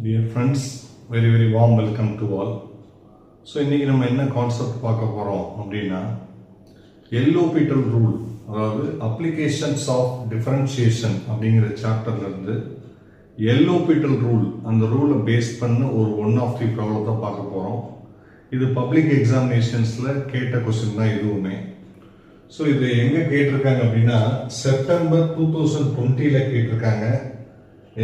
Dear friends, very warm welcome to all. So இன்றைக்கி நம்ம என்ன கான்செப்ட் பார்க்க போகிறோம் அப்படின்னா எல்ஓபிட்டல் ரூல், அதாவது அப்ளிகேஷன்ஸ் ஆஃப் டிஃபரன்ஷியேஷன் அப்படிங்கிற சாப்டர்லேருந்து எல்ஓபிட்டல் ரூல், அந்த ரூலை பேஸ் பண்ண ஒரு ஒன் ஆஃப் தி ப்ராப்ளத்தை பார்க்க போகிறோம். இது பப்ளிக் எக்ஸாமினேஷன்ஸில் கேட்ட கொஸ்டின் தான் இதுவுமே. ஸோ இது எங்கே கேட்டிருக்காங்க அப்படின்னா செப்டம்பர் 2020 கேட்டிருக்காங்க.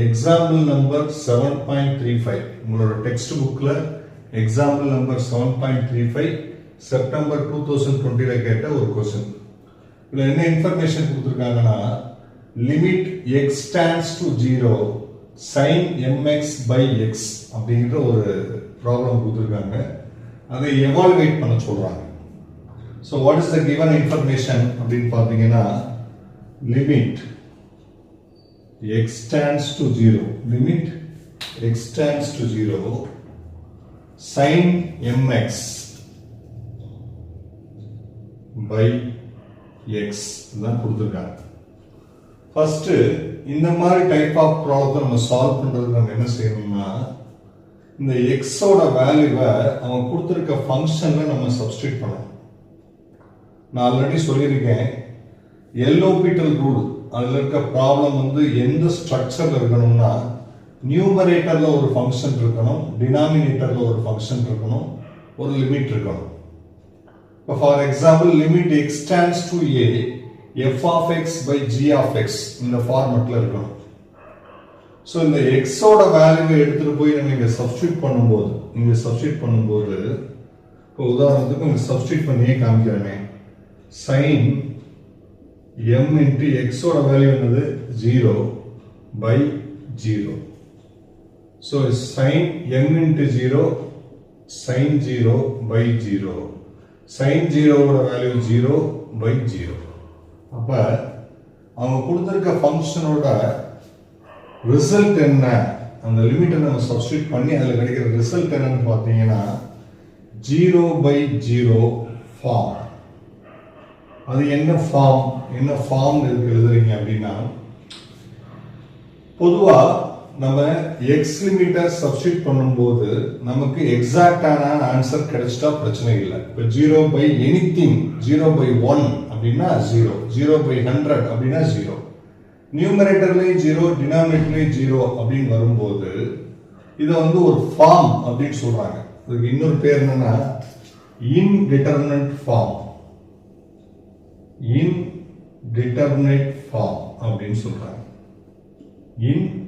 எக்ஸாம்பிள் நம்பர் 7.35, உங்களோட டெக்ஸ்ட் புக்கில் எக்ஸாம்பிள் நம்பர் 7.35 செப்டம்பர் 2020 கேட்ட ஒரு கொஸ்டின். இதில் என்ன இன்ஃபர்மேஷன் கொடுத்துருக்காங்கன்னா, limit x stands to 0 sin mx by x அப்படிங்கிற ஒரு ப்ராப்ளம் கொடுத்துருக்காங்க. அதை எவால்வேட் பண்ண சொல்றாங்க. So what is the given information அப்படின்னு பார்த்தீங்கன்னா, limit x stands to 0, limit x stands to 0 sin mx by x தான் கொடுத்துருக்காங்க. ஃபர்ஸ்ட் இந்த மாதிரி டைப் ஆஃப் ப்ராப்ளத்தை நம்ம சால்வ் பண்றதுக்கு நம்ம என்ன செய்யணும்னா, இந்த எக்ஸோட வேல்யூவை அவன் கொடுத்துருக்க ஃபங்க்ஷன்ல நம்ம சப்ஸ்டிட் பண்ணணும். நான் ஆல்ரெடி சொல்லியிருக்கேன், எல்ஓபிட்டல் ரூல் அதில் இருக்க ப்ராப்ளம் வந்து எந்த ஸ்ட்ரக்சர்ல இருக்கணும்னா, நியூமரேட்டர்ல ஒரு ஃபங்க்ஷன் இருக்கணும், டினாமினேட்டர்ல ஒரு ஃபங்க்ஷன் இருக்கணும், ஒரு லிமிட் இருக்கணும். இப்போ for example limit x stands to a f of x by g of x இந்த ஃபார்மட்ல இருக்கணும். ஸோ இந்த எக்ஸோட வேல்யூவை எடுத்துட்டு போய் நம்ம இங்க சப்ஸ்டியூட் பண்ணும்போது இப்போ உதாரணத்துக்கு இங்க சப்ஸ்டியூட் பண்ணியே காமிக்கிறேனே, sin m into x ஓட வேல்யூ என்னது 0 by 0. So sin m into 0 sin 0 by 0. sin 0 ஓட வேல்யூ 0 by 0. அப்ப அவங்க கொடுத்திருக்க ஃபங்க்ஷனோட ரிசல்ட் என்ன, அந்த லிமிட்டை நம்ம சப்ஸ்டிட்யூட் பண்ணி அதில் கிடைக்கிற ரிசல்ட் என்னன்னு பார்த்தீங்கன்னா 0 by 0 ஃபார்ம். அது என்ன ஃபார்ம் எழுதுறீங்க அப்படின்னா, பொதுவா நம்ம எக்ஸ் லிமிட்டை சப்ஸ்டிட்யூட் பண்ணும்போது நமக்கு எக்ஸாக்டான ஆன்சர் கிடைச்சிட்டா பிரச்சனை இல்லை. இப்போ 0 by anything, 0 by 1 அப்படின்னா 0, 0 by 100 அப்படின்னா 0, நியூமரேட்டர்லயும் 0 டினாமினேட்டர்லயும் 0 அப்படின்னு வரும்போது இதை வந்து ஒரு ஃபார்ம் அப்படின்னு சொல்றாங்க. இதுக்கு இன்னொரு பேர் என்னன்னா இன்டிட்டர்மினன்ட் ஃபார்ம், இன்டிட்டர்மினேட் ஃபார்ம் அப்படின்னு சொல்றாங்க. இன்டிட்டர்மினேட்